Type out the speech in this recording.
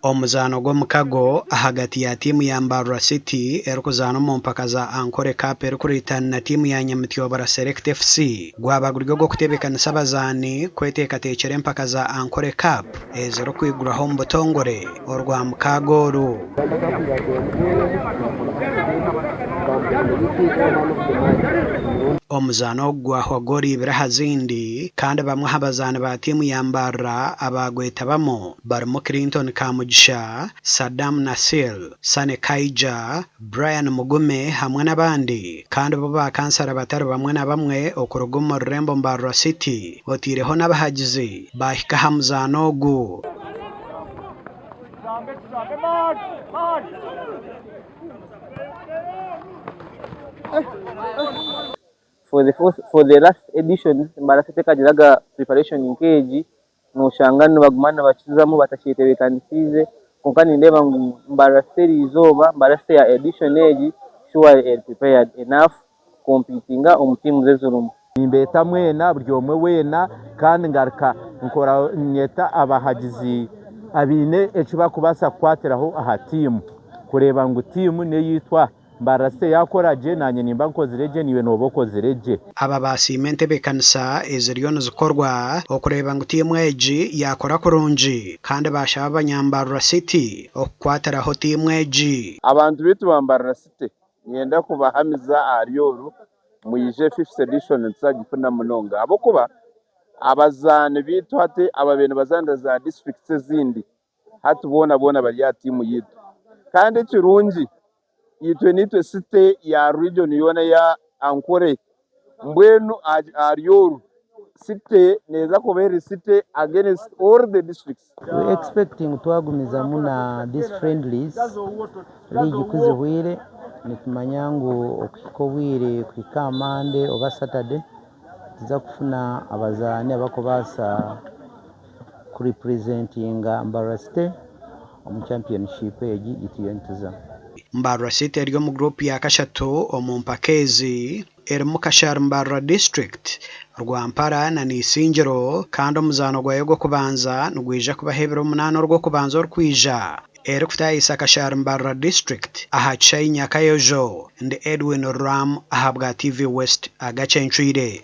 Omuzano gw'omukago hagati ya tiimu ya Mbarara City erikuzaana omu mpaka za Ankole Cup erikureetana na tiimu ya Nyamutyobera Select FC gwabaguriga ogw'okutebeekanisa abazaani kweteekateekera empaka za Ankole Cup ezirikwiguraho omu butongore orwa mukago oru. Omuzano gwahwagora ibiri aha zindi kandi bamwe aha bazaani ba tiimu ya Mbarara abagwetabamu barimu Clinton Kamugisha, Saddam Nasir, Sane Kaija, Brian Mugume hamwe n'abandi kandi bo bakansara batari bamwe na bamwe okuruga omu rurembo Mbarara City otiireho n'abahagizi bahika aha muzano ogu. For the last edition Mbarara City kagiraga preparation nkeji noshangana bagumana bakizamu batakitebekanisize konka nindeba ngu Mbarara City izoba Mbarara City ya edition eji sure prepared enough competinga omu team zezurumu nimbeta mwena buri omwe wena kandi ngaruka nkora nyeta abahagizi abine ekiba kubasa kwatiraho aha team kureba ngu team neyitwa Mbarara City yakora je nanye nimba nkozireje niwe nobokozireje. Aba basiime entebeekanisa eziriyo nizikorwa okureba ngu tiimu egi yakora kurungi kandi bashaba abanyambarara City okukwatiraho tiimu egi. Abantu bitu ba Mbarara City nyenda kubahamiza aryoru muyije 5th edition nsagifuna munonga abokuba abazaani bitu hati ababene bazanda za districts ezindi hati bona bali ya tiimu yitu kandi kirungi yitwe nitwe City ya region yona ya Ankole mbwenu aryoru City neza kubera City against all the districts. We expecting twagumiza muna these friendlies ligi kuzihwire nitumanyangu okikobwire kwika Monday oba Saturday tiza kufuna abazaani abakobasa kurepresentinga Mbarara City omu championship egi itiyontiza. Mbarara City eriyo mu group ya kashatu omu mpaka ezi erimu Kashar Mbarara District, Rwampara na Nisingiro kandi omuzano gwayo gw'okubanza nigwija kubahebera omunani orw'okubanza orukwija erikutayisa Kashar Mbarara District aha Chai Nyakayojo ndi Edwin Ram ahabwa TV West agacencwire.